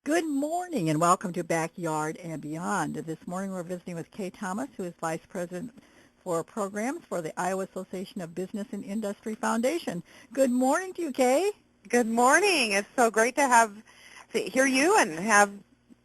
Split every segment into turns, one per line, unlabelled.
Good morning and welcome to Backyard and Beyond. This morning we're visiting with Kay Thomas, who is Vice President for Programs for the Iowa Association of Business and Industry Foundation. Good morning to you, Kay.
Good morning. It's so great to hear you and have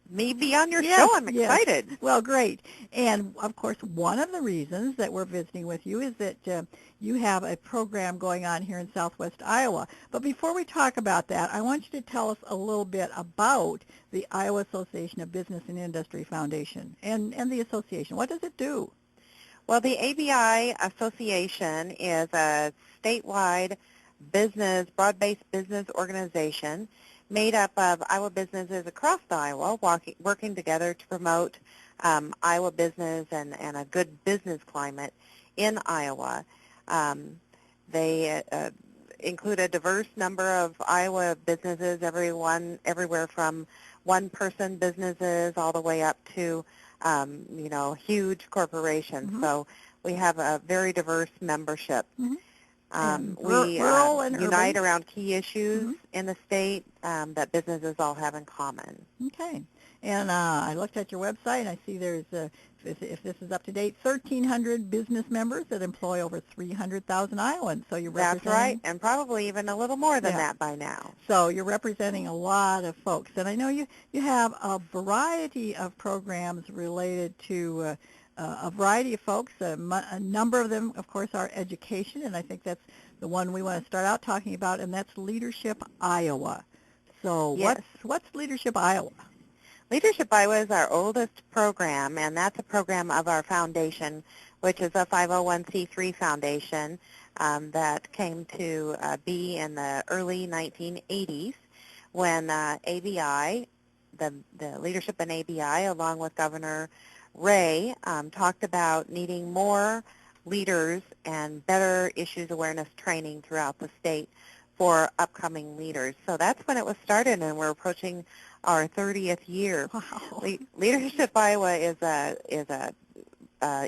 me be on your show. I'm
Yes.
excited.
Well, great. And, of course, one of the reasons that we're visiting with you is that you have a program going on here in southwest Iowa. But before we talk about that, I want you to tell us a little bit about the Iowa Association of Business and Industry Foundation and the association. What does it do?
Well, the ABI Association is a statewide broad-based business organization made up of Iowa businesses across Iowa working together to promote Iowa business and a good business climate in Iowa. They include a diverse number of Iowa businesses, everywhere from one-person businesses all the way up to huge corporations.
Mm-hmm.
So we have a very diverse membership.
Mm-hmm.
We
rural and
unite
urban?
around key issues
Mm-hmm.
in the state that businesses all have in common.
Okay. And I looked at your website, and I see there's, if this is up to date, 1,300 business members that employ over 300,000 Iowans. So you're representing...
That's right, and probably even a little more than that by now.
So you're representing a lot of folks. And I know you have a variety of programs related to a variety of folks. A number of them, of course, are education, and I think that's the one we want to start out talking about, and that's Leadership Iowa. So
yes.
What's Leadership Iowa?
Leadership Iowa is our oldest program, and that's a program of our foundation, which is a 501c3 foundation that came to be in the early 1980s when ABI, the leadership in ABI, along with Governor Ray, talked about needing more leaders and better issues awareness training throughout the state for upcoming leaders. So that's when it was started, and we're approaching our 30th year.
Wow.
Leadership Iowa is a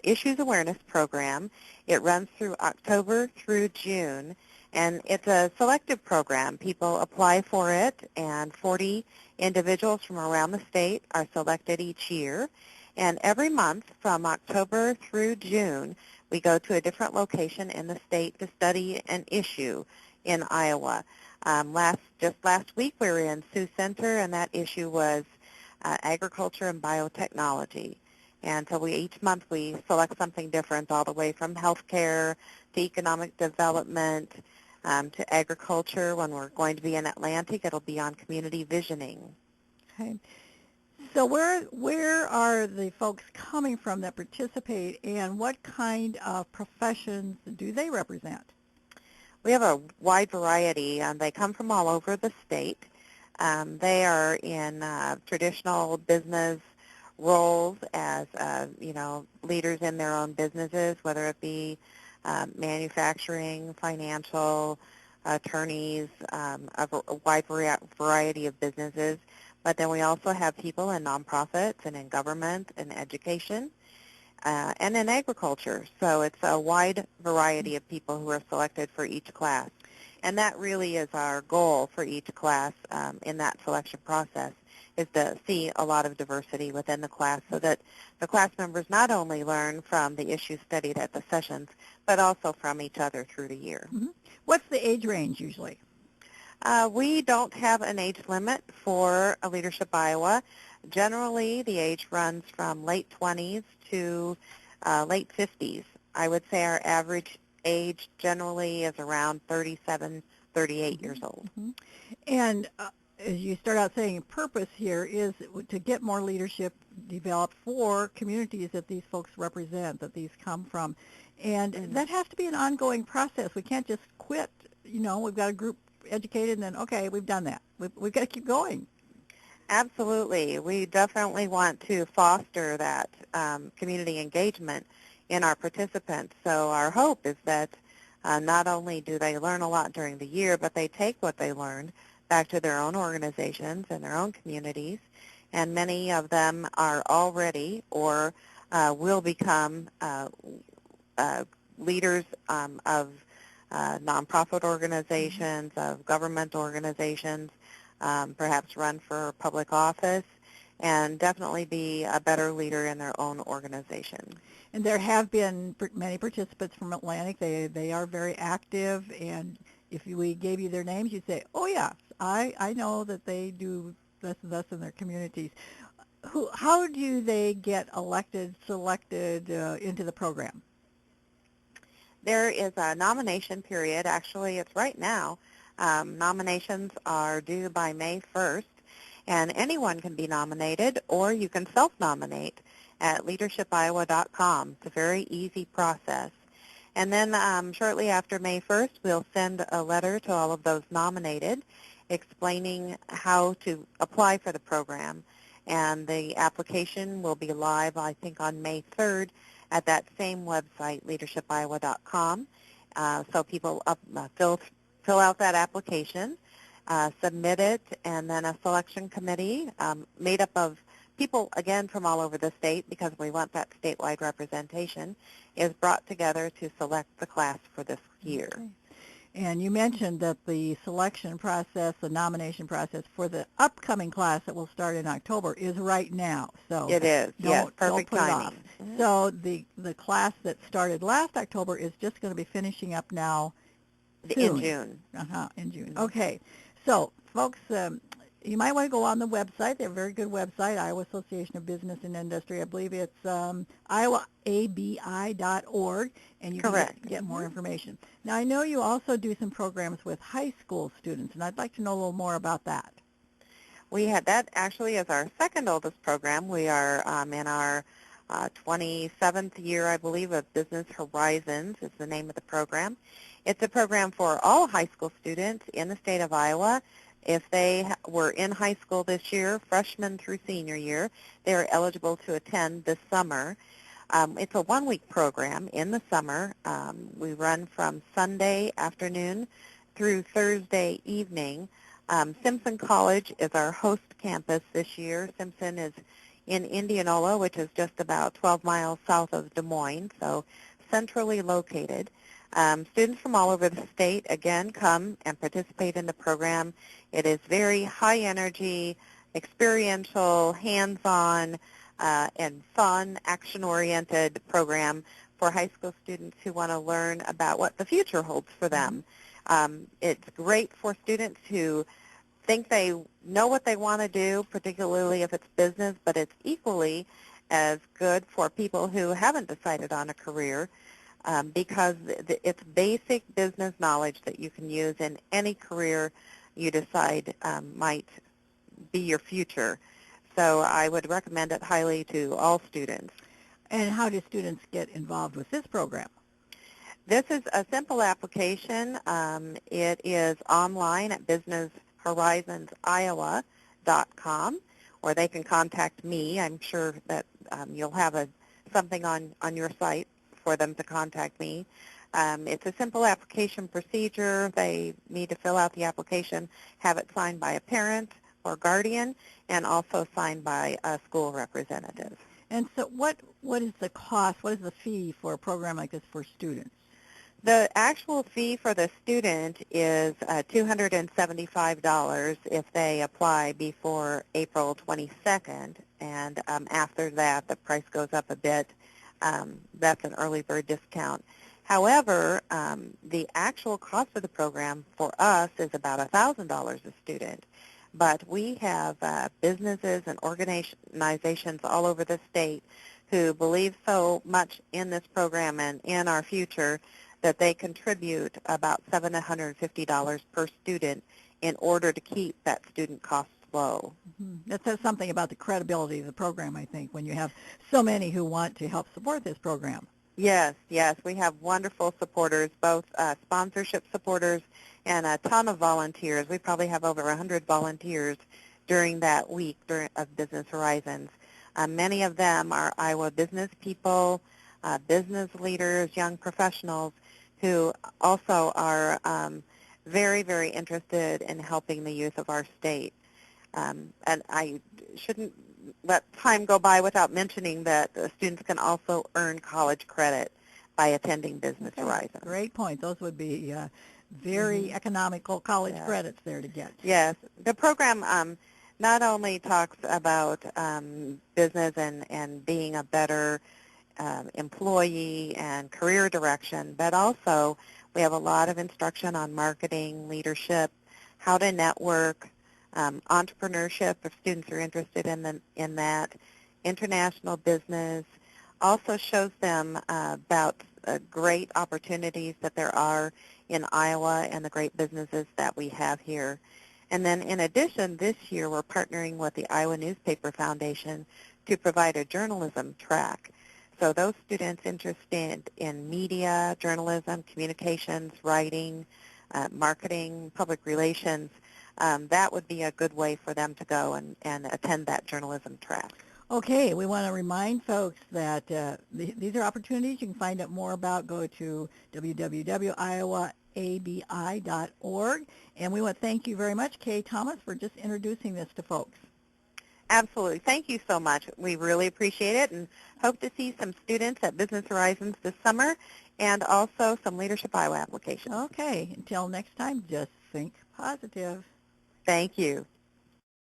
issues awareness program. It runs through October through June, and it's a selective program. People apply for it, and 40 individuals from around the state are selected each year. And every month from October through June, we go to a different location in the state to study an issue in Iowa. Just last week we were in Sioux Center, and that issue was agriculture and biotechnology. And so each month we select something different, all the way from healthcare to economic development to agriculture. When we're going to be in Atlantic, it'll be on community visioning.
Okay. So where are the folks coming from that participate, and what kind of professions do they represent?
We have a wide variety. They come from all over the state. They are in traditional business roles as leaders in their own businesses, whether it be manufacturing, financial, attorneys, a wide variety of businesses. But then we also have people in nonprofits and in government and education and in agriculture. So it's a wide variety of people who are selected for each class. And that really is our goal for each class in that selection process, is to see a lot of diversity within the class so that the class members not only learn from the issues studied at the sessions, but also from each other through the year.
Mm-hmm. What's the age range usually?
We don't have an age limit for a Leadership Iowa. Generally, the age runs from late 20s to late 50s. I would say our average age generally is around 37, 38 years old.
Mm-hmm. And as you start out saying, purpose here is to get more leadership developed for communities that these folks represent, that these come from. And that has to be an ongoing process. We can't just quit. We've got a group educated, and then, okay, we've done that. We've got to keep going.
Absolutely. We definitely want to foster that community engagement in our participants. So our hope is that not only do they learn a lot during the year, but they take what they learned back to their own organizations and their own communities. And many of them are already or will become leaders of nonprofit organizations, of government organizations, perhaps run for public office, and definitely be a better leader in their own organization.
And there have been many participants from Atlantic. They are very active, and if we gave you their names, you'd say, "Oh yeah, I know that they do this and this in their communities." How do they get elected, selected into the program?
There is a nomination period. Actually, it's right now. Nominations are due by May 1st, and anyone can be nominated, or you can self-nominate at leadershipiowa.com. It's a very easy process. And then shortly after May 1st, we'll send a letter to all of those nominated explaining how to apply for the program. And the application will be live, I think, on May 3rd at that same website, leadershipiowa.com. So people fill out that application, submit it, and then a selection committee made up of people, again, from all over the state, because we want that statewide representation, is brought together to select the class for this year.
Okay. And you mentioned that the selection process, the nomination process for the upcoming class that will start in October is right now. So
it is, yes, perfect
don't put
timing.
it off. Mm-hmm. So the class that started last October is just going to be finishing up now soon.
In June.
In June. Mm-hmm. Okay. So, folks, you might want to go on the website. They have a very good website, Iowa Association of Business and Industry. I believe it's iowaabi.org, and you
Correct.
can get more information. Now, I know you also do some programs with high school students, and I'd like to know a little more about that.
We had that actually as our second oldest program. We are in our 27th year, I believe, of Business Horizons is the name of the program. It's a program for all high school students in the state of Iowa. If they were in high school this year, freshman through senior year, they are eligible to attend this summer. It's a one-week program in the summer. We run from Sunday afternoon through Thursday evening. Simpson College is our host campus this year. Simpson is in Indianola, which is just about 12 miles south of Des Moines, so centrally located. Students from all over the state, again, come and participate in the program. It is very high energy, experiential, hands-on, and fun, action-oriented program for high school students who want to learn about what the future holds for them. It's great for students who think they know what they want to do, particularly if it's business, but it's equally as good for people who haven't decided on a career. Because it's basic business knowledge that you can use in any career you decide might be your future. So I would recommend it highly to all students.
And how do students get involved with this program?
This is a simple application. It is online at businesshorizonsiowa.com, or they can contact me. I'm sure that you'll have something on your site for them to contact me. It's a simple application procedure. They need to fill out the application, have it signed by a parent or guardian, and also signed by a school representative.
And so what is the cost, what is the fee for a program like this for students?
The actual fee for the student is $275 if they apply before April 22nd, and after that the price goes up a bit. That's an early bird discount. However, the actual cost of the program for us is about $1,000 a student. But we have businesses and organizations all over the state who believe so much in this program and in our future that they contribute about $750 per student in order to keep that student cost low.
Mm-hmm. That says something about the credibility of the program, I think, when you have so many who want to help support this program.
Yes, yes. We have wonderful supporters, both sponsorship supporters and a ton of volunteers. We probably have over 100 volunteers during that week of Business Horizons. Many of them are Iowa business people, business leaders, young professionals who also are very, very interested in helping the youth of our state. And I shouldn't let time go by without mentioning that students can also earn college credit by attending Business Horizons.
Great point. Those would be very economical college
Yes.
credits there to get.
Yes. The program not only talks about business and being a better employee and career direction, but also we have a lot of instruction on marketing, leadership, how to network, entrepreneurship if students are interested in that, international business. Also shows them about great opportunities that there are in Iowa and the great businesses that we have here. And then in addition, this year we're partnering with the Iowa Newspaper Foundation to provide a journalism track. So those students interested in media, journalism, communications, writing, marketing, public relations, that would be a good way for them to go and attend that journalism track.
Okay, we want to remind folks that these are opportunities you can find out more about. Go to www.iowaabi.org. And we want to thank you very much, Kay Thomas, for just introducing this to folks.
Absolutely. Thank you so much. We really appreciate it and hope to see some students at Business Horizons this summer and also some Leadership Iowa applications.
Okay, until next time, just think positive.
Thank you.